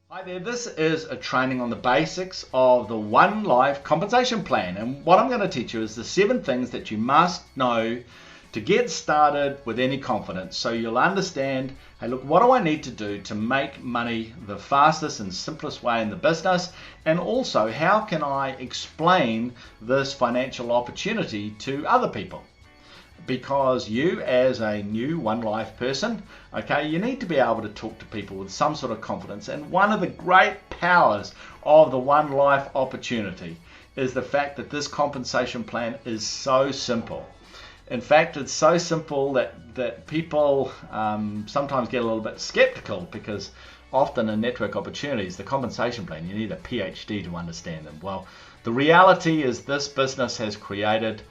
Hi there, this is a training on the basics of the OneLife compensation plan, and what I'm going to teach you is the 7 things that you must know to get started with any confidence, so you'll understand, hey look, what do I need to do to make money the fastest and simplest way in the business, and also how can I explain this financial opportunity to other people. Because you, as a new OneLife person, okay, you need to be able to talk to people with some sort of confidence. And one of the great powers of the OneLife opportunity is the fact that this compensation plan is so simple. In fact, it's so simple that people sometimes get a little bit skeptical, because often in network opportunities, the compensation plan, you need a PhD to understand them. Well, the reality is this business has created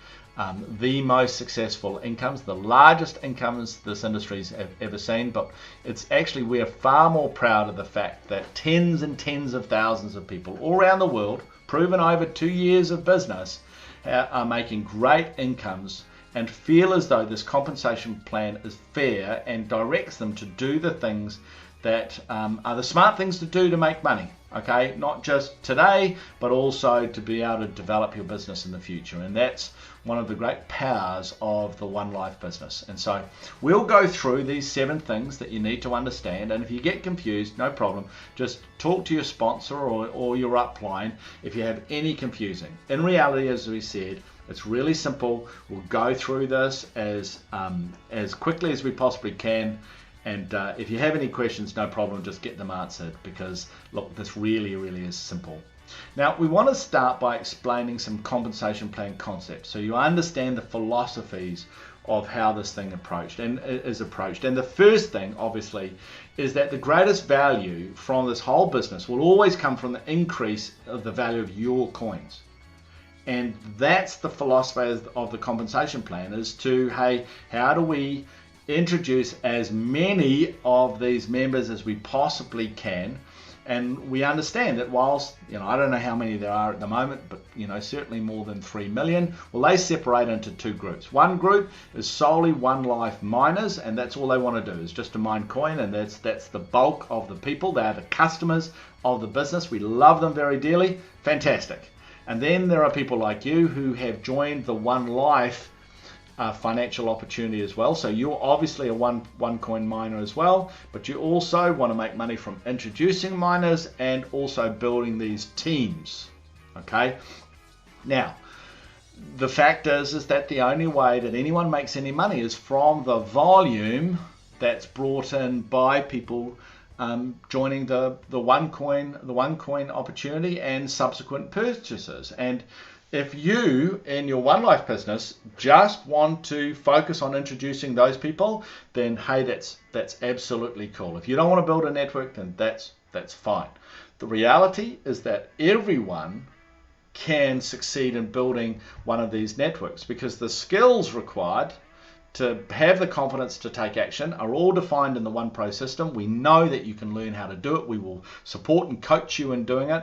the most successful incomes, the largest incomes this industry's ever seen, but it's actually, we're far more proud of the fact that tens and tens of thousands of people all around the world, proven over 2 years of business, are making great incomes and feel as though this compensation plan is fair and directs them to do the things that are the smart things to do to make money. Okay, not just today, but also to be able to develop your business in the future. And that's one of the great powers of the OneLife business. And so we'll go through these 7 things that you need to understand. And if you get confused, no problem. Just talk to your sponsor or your upline if you have any confusing. In reality, as we said, it's really simple. We'll go through this as quickly as we possibly can. And if you have any questions, no problem, just get them answered, because look, this really is simple. Now, we want to start by explaining some compensation plan concepts, so you understand the philosophies of how this thing is approached. And the first thing, obviously, is that the greatest value from this whole business will always come from the increase of the value of your coins. And that's the philosophy of the compensation plan, is to, hey, how do we introduce as many of these members as we possibly can? And we understand that whilst, I don't know how many there are at the moment, but certainly more than 3 million. Well, they separate into 2 groups. One group is solely OneLife miners, and that's all they want to do, is just to mine coin, and that's the bulk of the people. They are the customers of the business. We love them very dearly. Fantastic. And then there are people like you who have joined the OneLife financial opportunity as well. So you're obviously a OneCoin miner as well, but you also want to make money from introducing miners and also building these teams. Okay. Now, the fact is that the only way that anyone makes any money is from the volume that's brought in by people joining the OneCoin opportunity and subsequent purchases. And if you, in your OneLife business, just want to focus on introducing those people, then hey, that's absolutely cool. If you don't want to build a network, then that's fine. The reality is that everyone can succeed in building one of these networks, because the skills required to have the confidence to take action are all defined in the OnePro system. We know that you can learn how to do it. We will support and coach you in doing it.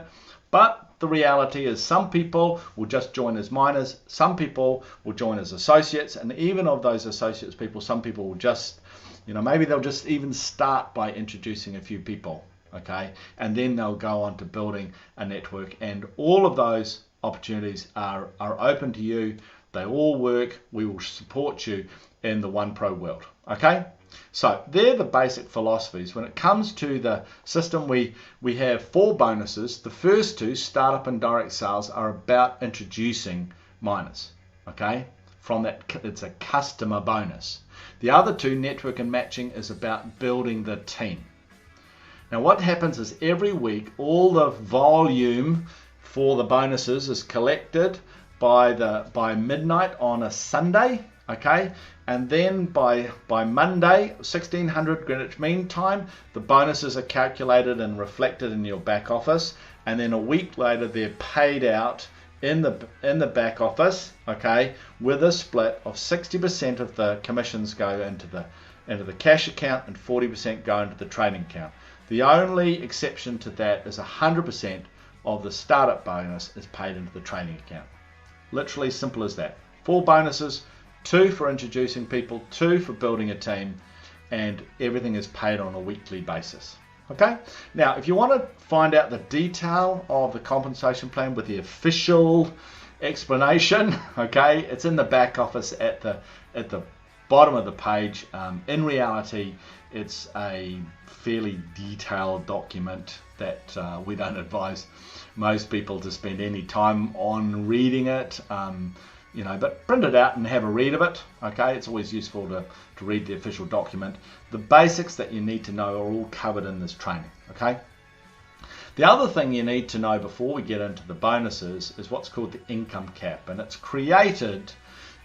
But the reality is some people will just join as miners, some people will join as associates, and even of those associates people, some people will just, maybe they'll just even start by introducing a few people, okay? And then they'll go on to building a network, and all of those opportunities are open to you. They all work. We will support you in the OnePro world, okay? So they're the basic philosophies. When it comes to the system, we have 4 bonuses. The first 2, startup and direct sales, are about introducing miners, okay? From that, it's a customer bonus. The other 2, network and matching, is about building the team. Now what happens is every week, all the volume for the bonuses is collected by midnight on a Sunday, okay? And then by Monday, 1600 Greenwich Mean Time, the bonuses are calculated and reflected in your back office. And then a week later, they're paid out in the back office, okay, with a split of 60% of the commissions go into the cash account and 40% go into the trading account. The only exception to that is 100% of the startup bonus is paid into the trading account. Literally simple as that. 4 bonuses, 2 for introducing people, 2 for building a team, and everything is paid on a weekly basis. Okay, now if you want to find out the detail of the compensation plan with the official explanation, okay, it's in the back office at the bottom of the page. In reality, it's a fairly detailed document that we don't advise most people to spend any time on reading it. But print it out and have a read of it. Okay, it's always useful to read the official document. The basics that you need to know are all covered in this training. Okay. The other thing you need to know before we get into the bonuses is what's called the income cap, and it's created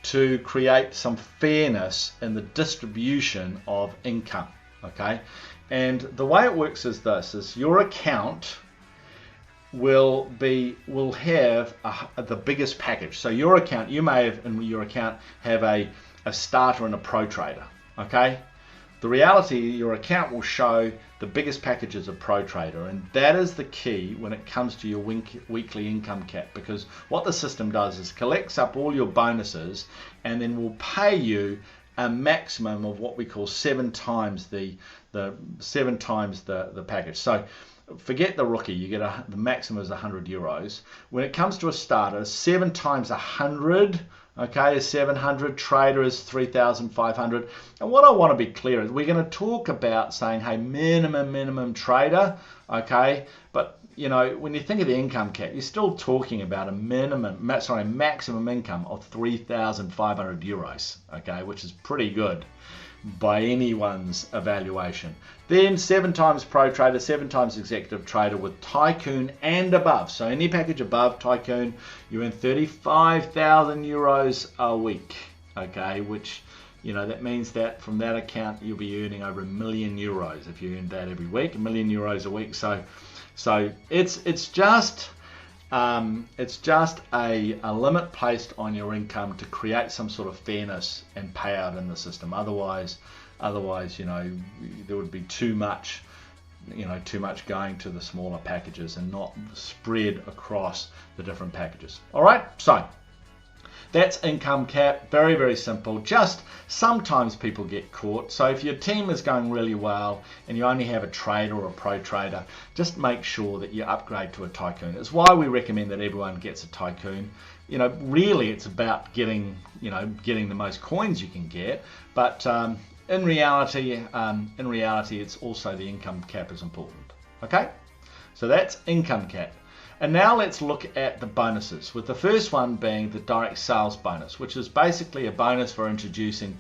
to create some fairness in the distribution of income. Okay, and the way it works is this: is your account will have the biggest package. So your account, you may have in your account have a starter and a pro trader. Okay, the reality, your account will show the biggest packages of pro trader, and that is the key when it comes to your weekly income cap, because what the system does is collects up all your bonuses and then will pay you a maximum of what we call 7 times the package. So forget the rookie, you get the maximum is €100. When it comes to a starter, 7 times 100, okay, is 700. Trader is 3,500. And what I want to be clear is we're going to talk about saying, hey, minimum trader, okay, but when you think of the income cap, you're still talking about a maximum income of €3,500, okay, which is pretty good by anyone's evaluation. Then 7 times pro trader, 7 times executive trader with tycoon and above. So any package above tycoon, you earn €35,000 a week. Okay, which that means that from that account you'll be earning over €1 million if you earn that every week, €1 million a week. So it's just a limit placed on your income to create some sort of fairness and payout in the system. Otherwise, there would be too much going to the smaller packages and not spread across the different packages. All right, so that's income cap. Very, very simple. Just sometimes people get caught. So if your team is going really well and you only have a trader or a pro trader, just make sure that you upgrade to a tycoon. It's why we recommend that everyone gets a tycoon. Really it's about getting the most coins you can get, but in reality it's also the income cap is important. Okay, so that's income cap. And now let's look at the bonuses, with the first one being the direct sales bonus, which is basically a bonus for introducing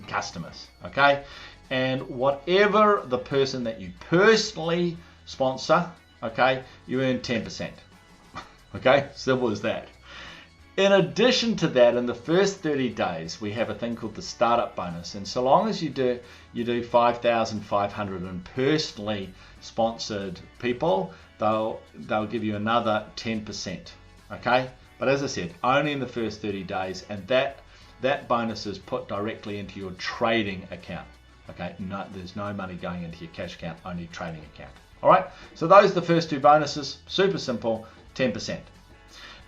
customers. Okay, and whatever the person that you personally sponsor, okay, you earn 10%. Okay, simple as that. In addition to that, in the first 30 days, we have a thing called the startup bonus, and so long as you do 5,500 in personally sponsored people, they'll give you another 10%. Okay, but as I said, only in the first 30 days, and that bonus is put directly into your trading account. Okay, there's no money going into your cash account, only trading account. All right, so those are the first 2 bonuses. Super simple, 10%.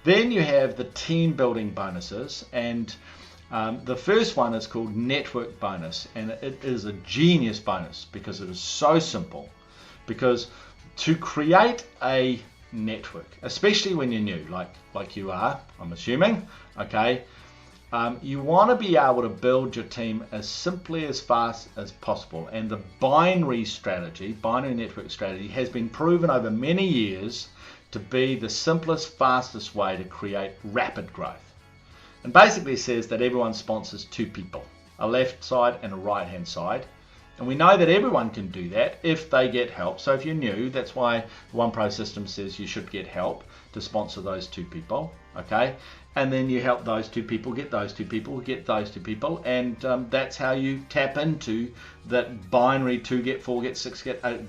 Then you have the team building bonuses, and the first one is called network bonus, and it is a genius bonus because it is so simple. Because to create a network, especially when you're new, like you are, I'm assuming, okay, you want to be able to build your team as simply as fast as possible. And the binary network strategy has been proven over many years to be the simplest, fastest way to create rapid growth. And basically says that everyone sponsors 2 people, a left side and a right hand side. And we know that everyone can do that if they get help. So if you're new, that's why the OnePro system says you should get help to sponsor those 2 people, okay? And then you help those 2 people, get those 2 people, get those 2 people, and that's how you tap into that binary 2 get 4 get 6 get 8,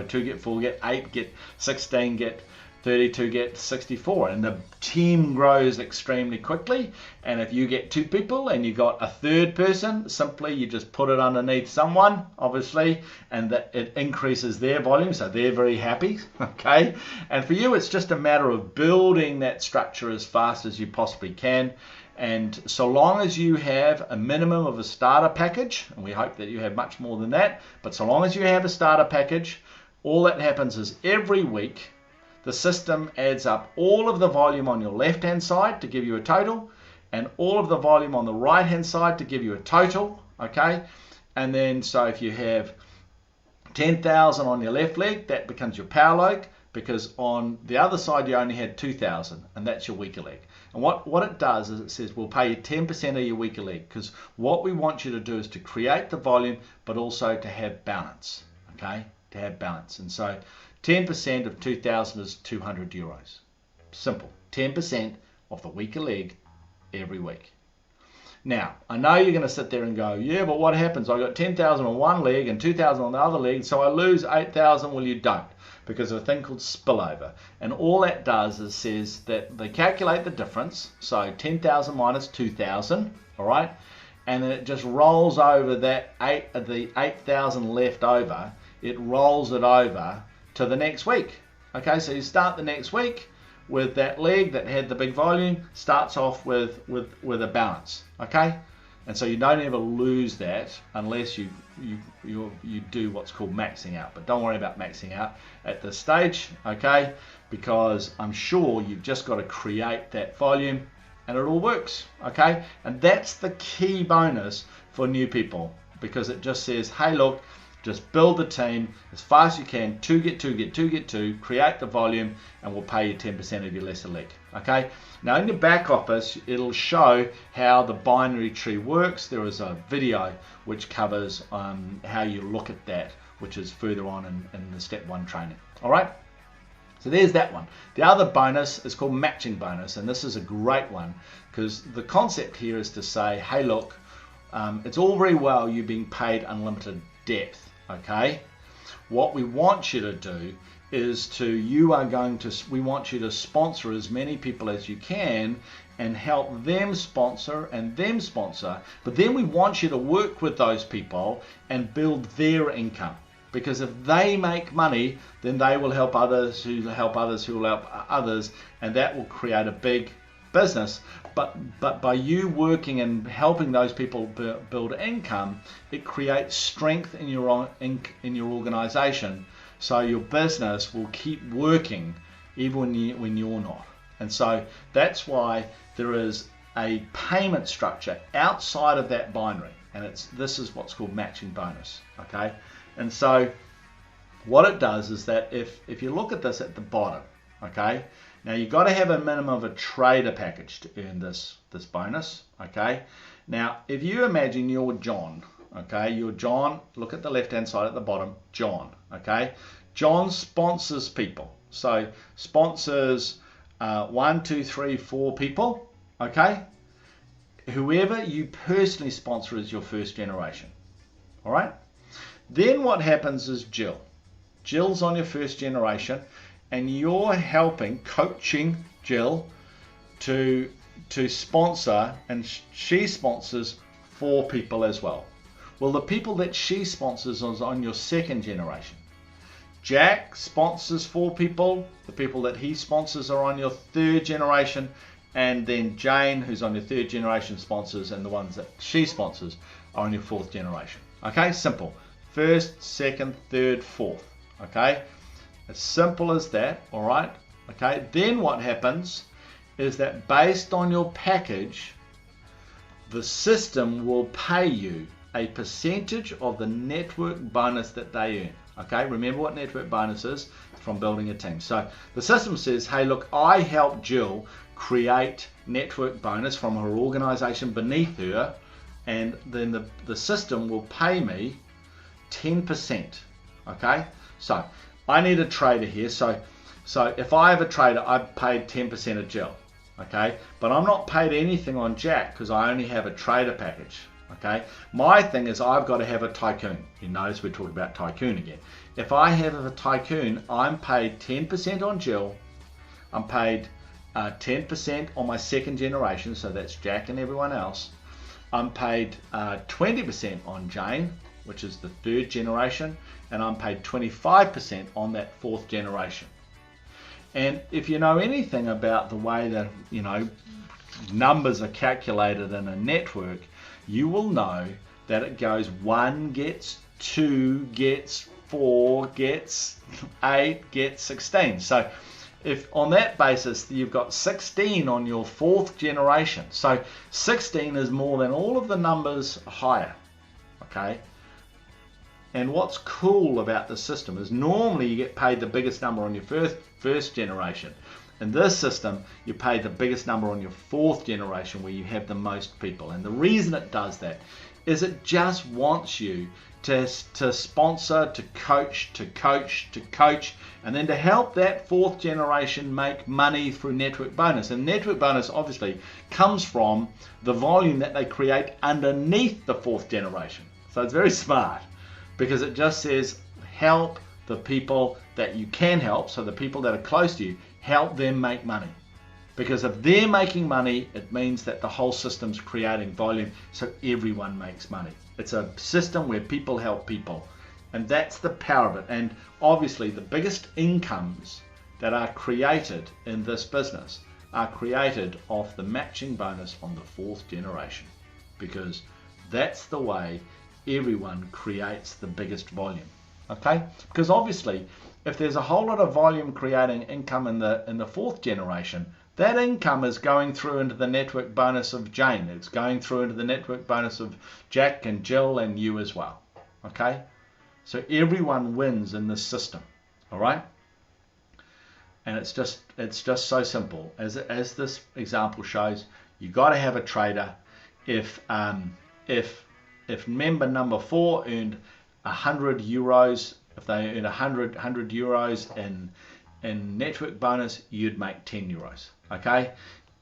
2 get 4 get 8 get 16 get 32 get 64, and the team grows extremely quickly. And if you get 2 people and you got a 3rd person, simply you just put it underneath someone, obviously, and that it increases their volume, so they're very happy. Okay, and for you it's just a matter of building that structure as fast as you possibly can. And so long as you have a minimum of a starter package, and we hope that you have much more than that, but so long as you have a starter package, all that happens is every week the system adds up all of the volume on your left hand side to give you a total, and all of the volume on the right hand side to give you a total. Okay, and then so if you have 10,000 on your left leg, that becomes your power leg, because on the other side you only had 2,000, and that's your weaker leg. And what it does is it says we'll pay you 10% of your weaker leg, because what we want you to do is to create the volume but also to have balance. Okay, to have balance. And so 10% of 2,000 is 200 euros. Simple. 10% of the weaker leg every week. Now, I know you're going to sit there and go, yeah, but what happens? I got 10,000 on one leg and 2,000 on the other leg, so I lose 8,000. Well, you don't, because of a thing called spillover. And all that does is says that they calculate the difference, so 10,000 minus 2,000, all right? And then it just rolls over the 8,000 left over, it rolls it over to the next week. Okay, so you start the next week with that leg that had the big volume, starts off with a balance. Okay, and so you don't ever lose that unless you do what's called maxing out. But don't worry about maxing out at this stage, okay, because I'm sure you've just got to create that volume and it all works. Okay, and that's the key bonus for new people, because it just says, hey, look, just build the team as fast as you can, get two, create the volume, and we'll pay you 10% of your lesser leg. Okay. Now in your back office, it'll show how the binary tree works. There is a video which covers how you look at that, which is further on in the step 1 training. All right. So there's that one. The other bonus is called matching bonus, and this is a great one because the concept here is to say, hey, look, it's all very well you being paid unlimited depth. Okay, what we want you to do is we want you to sponsor as many people as you can and help them sponsor, but then we want you to work with those people and build their income, because if they make money, then they will help others who will help others who will help others, and that will create a big business. But by you working and helping those people build income, it creates strength in your organization, so your business will keep working even when you're not. And so that's why there is a payment structure outside of that binary, and this is what's called matching bonus. Okay, and so what it does is that if you look at this at the bottom, okay, now you've got to have a minimum of a trader package to earn this bonus. Okay, now if you imagine you're John, okay, you're John, look at the left hand side at the bottom, John. Okay, John sponsors people, so sponsors 1, 2, 3, 4 people. Okay, whoever you personally sponsor is your first generation. All right, then what happens is Jill's on your first generation, and you're coaching Jill to sponsor, and she sponsors 4 people as well. Well, the people that she sponsors is on your second generation. Jack sponsors 4 people. The people that he sponsors are on your third generation, and then Jane, who's on your third generation, sponsors, and the ones that she sponsors are on your 4th generation. Okay, simple. First, second, third, fourth. Okay, as simple as that. All right. Okay, then what happens is that based on your package, the system will pay you a percentage of the network bonus that they earn. Okay, remember what network bonus is from building a team. So the system says, hey, look, I helped Jill create network bonus from her organization beneath her, and then the system will pay me 10%. Okay, so I need a trader here. So if I have a trader, I've paid 10% of Jill. Okay, but I'm not paid anything on Jack because I only have a trader package. Okay, my thing is I've got to have a tycoon. You notice we're talking about tycoon again. If I have a tycoon, I'm paid 10% on Jill. I'm paid 10% on my second generation, so that's Jack and everyone else. I'm paid 20% on Jane, which is the 3rd generation, and I'm paid 25% on that 4th generation. And if you know anything about the way that, numbers are calculated in a network, you will know that it goes 1 gets 2 gets 4 gets 8 gets 16. So if on that basis you've got 16 on your 4th generation, so 16 is more than all of the numbers higher, okay? And what's cool about the system is normally you get paid the biggest number on your first generation. In this system, you pay the biggest number on your 4th generation where you have the most people. And the reason it does that is it just wants you to sponsor, to coach, and then to help that 4th generation make money through network bonus. And network bonus obviously comes from the volume that they create underneath the 4th generation. So it's very smart, because it just says help the people that you can help, so the people that are close to you, help them make money. Because if they're making money, it means that the whole system's creating volume, so everyone makes money. It's a system where people help people, and that's the power of it. And obviously the biggest incomes that are created in this business are created off the matching bonus on the 4th generation, because that's the way everyone creates the biggest volume. Okay, because obviously if there's a whole lot of volume creating income in the 4th generation, that income is going through into the network bonus of Jane, it's going through into the network bonus of Jack and Jill and you as well. Okay, so everyone wins in this system. All right, and it's just so simple. As this example shows, you got to have a trader. If member number 4 earned 100 euros, if they earned 100 euros in network bonus, you'd make 10 euros. Okay,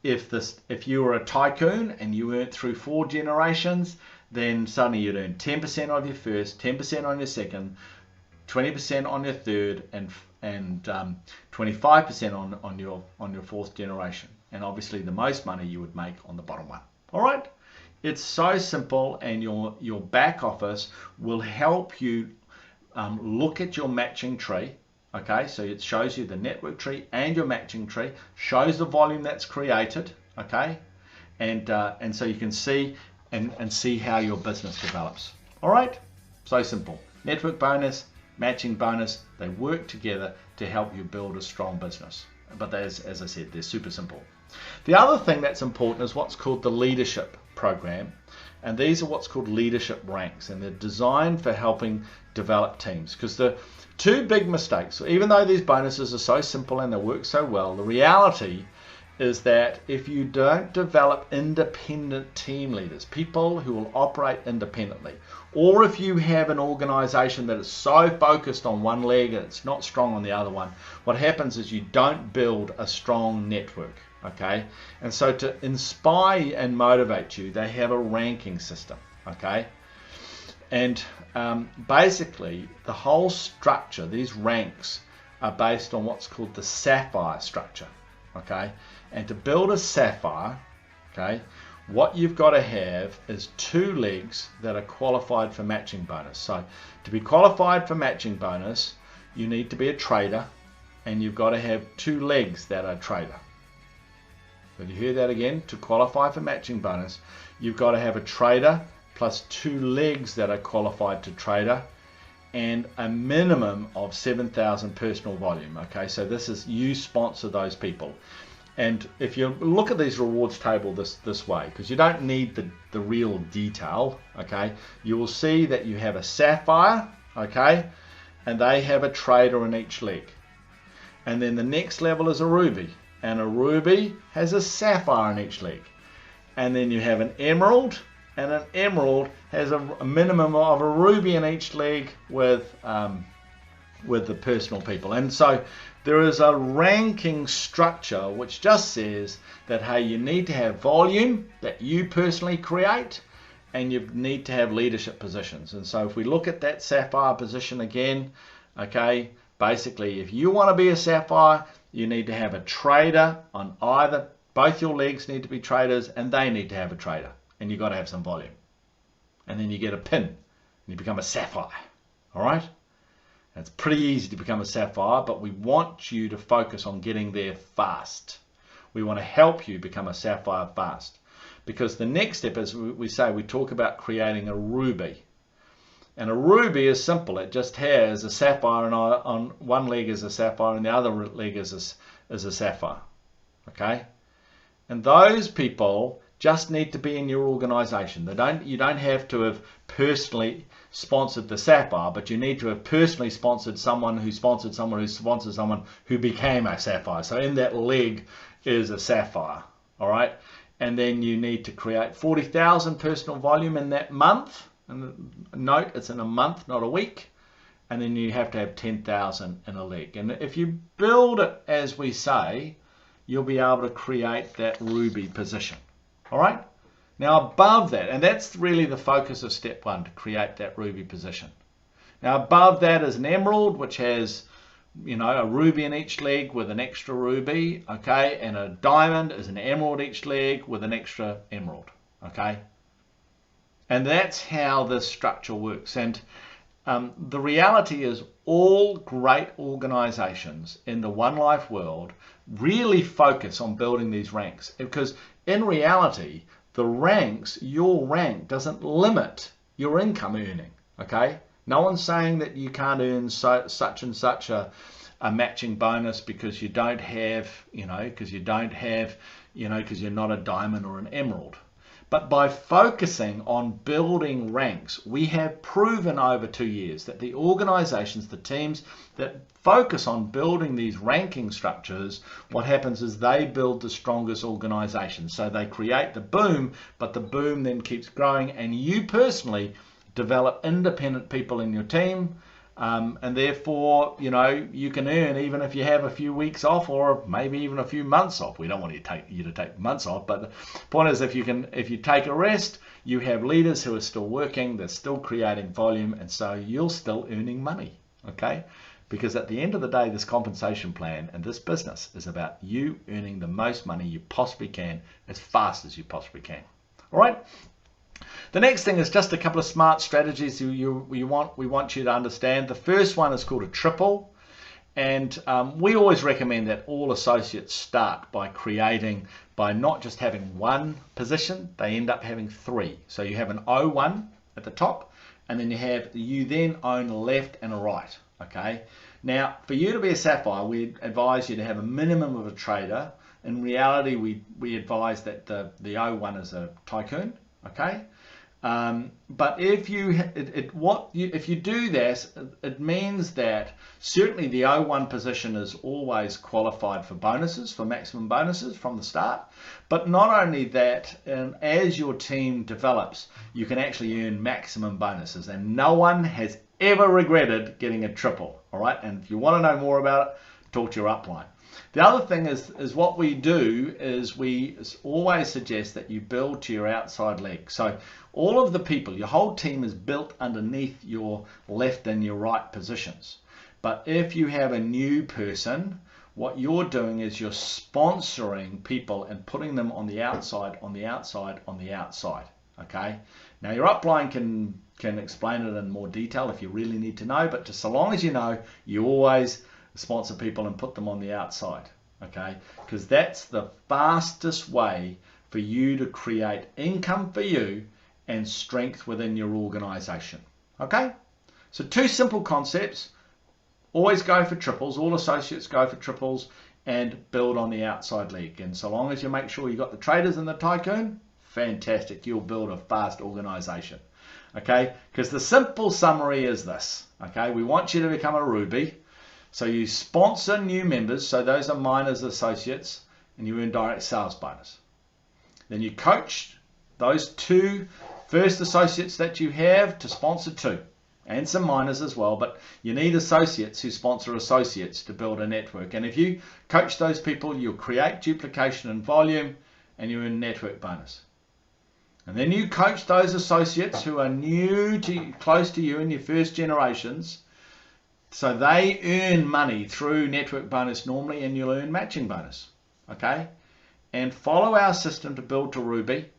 if you were a tycoon and you earned through 4 generations, then suddenly you'd earn 10% on your first, 10% on your second, 20% on your third, and 25% on your 4th generation. And obviously the most money you would make on the bottom one. All right. It's so simple, and your back office will help you look at your matching tree. Okay, so it shows you the network tree and your matching tree, shows the volume that's created. Okay, and so you can see and see how your business develops. All right, so simple. Network bonus, matching bonus, they work together to help you build a strong business. But as I said, they're super simple. The other thing that's important is what's called the leadership program, and these are what's called leadership ranks, and they're designed for helping develop teams. Because the 2 big mistakes, so even though these bonuses are so simple and they work so well, the reality is that if you don't develop independent team leaders, people who will operate independently, or if you have an organization that is so focused on one leg and it's not strong on the other one, what happens is you don't build a strong network. Okay, and so to inspire and motivate you, they have a ranking system. Okay, and basically the whole structure, these ranks are based on what's called the sapphire structure. Okay, and to build a sapphire, okay, what you've got to have is 2 legs that are qualified for matching bonus. So to be qualified for matching bonus, you need to be a trader, and you've got to have 2 legs that are trader. If you hear that again, to qualify for matching bonus, you've got to have a trader plus 2 legs that are qualified to trader, and a minimum of 7,000 personal volume. Okay, so this is, you sponsor those people. And if you look at these rewards table this way, because you don't need the real detail, okay, you will see that you have a sapphire, okay, and they have a trader in each leg. And then the next level is a ruby, and a ruby has a sapphire in each leg. And then you have an emerald, and an emerald has a minimum of a ruby in each leg with the personal people. And so there is a ranking structure which just says that, hey, you need to have volume that you personally create, and you need to have leadership positions. And so if we look at that sapphire position again, okay, basically if you want to be a sapphire, you need to have a trader on either, both your legs need to be traders, and they need to have a trader, and you've got to have some volume. And then you get a pin and you become a sapphire. All right, it's pretty easy to become a sapphire, but we want you to focus on getting there fast. We want to help you become a sapphire fast. Because the next step is we talk about creating a ruby. And a ruby is simple. It just has a sapphire, and on one leg is a sapphire and the other leg is a sapphire. Okay? And those people just need to be in your organization. You don't have to have personally sponsored the sapphire, but you need to have personally sponsored someone who sponsored someone who sponsored someone who became a sapphire. So in that leg is a sapphire. All right? And then you need to create 40,000 personal volume in that month. And note, it's in a month, not a week. And then you have to have 10,000 in a leg. And if you build it as we say, you'll be able to create that ruby position. All right? Now above that, and that's really the focus of step one, to create that ruby position. Now above that is an emerald, which has, you know, a ruby in each leg with an extra ruby, okay? And a diamond is an emerald each leg with an extra emerald, okay? And that's how this structure works. And the reality is all great organizations in the OneLife world really focus on building these ranks, because in reality, the ranks, your rank doesn't limit your income earning, okay? No one's saying that you can't earn such and such a matching bonus because you don't have, because you're not a diamond or an emerald. But by focusing on building ranks, we have proven over 2 years that the organizations, the teams that focus on building these ranking structures, what happens is they build the strongest organizations. So they create the boom, but the boom then keeps growing, and you personally develop independent people in your team, and therefore, you can earn even if you have a few weeks off, or maybe even a few months off. We don't want you to take months off, but the point is, if you take a rest, you have leaders who are still working, they're still creating volume, and so you're still earning money, okay? Because at the end of the day, this compensation plan and this business is about you earning the most money you possibly can as fast as you possibly can. All right? The next thing is just a couple of smart strategies we want you to understand. The first one is called a triple. And we always recommend that all associates start by not just having one position, they end up having 3. So you have an O1 at the top, and then you then own a left and a right. Okay. Now, for you to be a sapphire, we advise you to have a minimum of a trader. In reality, we advise that the O1 is a tycoon. Okay. But if you do this, it means that certainly the O1 position is always qualified for bonuses, for maximum bonuses from the start. But not only that, as your team develops, you can actually earn maximum bonuses, and no one has ever regretted getting a triple. All right, and if you want to know more about it, talk to your upline. The other thing is what we do is we always suggest that you build to your outside leg. So all of the people, your whole team is built underneath your left and your right positions. But if you have a new person, what you're doing is you're sponsoring people and putting them on the outside, on the outside, on the outside. Okay. Now your upline can explain it in more detail if you really need to know, but so long as you know, you always sponsor people and put them on the outside, okay? Because that's the fastest way for you to create income for you and strength within your organization, okay? So 2 simple concepts. Always go for triples. All associates go for triples, and build on the outside leg. And so long as you make sure you got the traders and the tycoon, fantastic. You'll build a fast organization, okay? Because the simple summary is this, okay? We want you to become a ruby. So you sponsor new members, so those are minors associates, and you earn direct sales bonus. Then you coach those 2 first associates that you have to sponsor 2, and some minors as well, but you need associates who sponsor associates to build a network. And if you coach those people, you'll create duplication and volume, and you earn network bonus. And then you coach those associates who are close to you in your first generations, so they earn money through network bonus normally, and you'll earn matching bonus, okay? And follow our system to build to Ruby,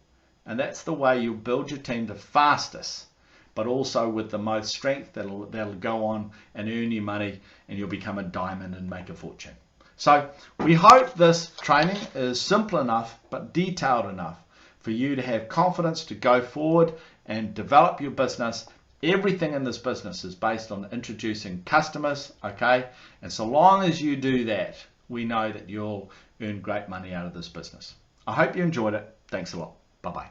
and that's the way you'll build your team the fastest, but also with the most strength that'll go on and earn you money, and you'll become a diamond and make a fortune. So we hope this training is simple enough but detailed enough for you to have confidence to go forward and develop your business. Everything in this business is based on introducing customers, okay? And so long as you do that, we know that you'll earn great money out of this business. I hope you enjoyed it. Thanks a lot. Bye-bye.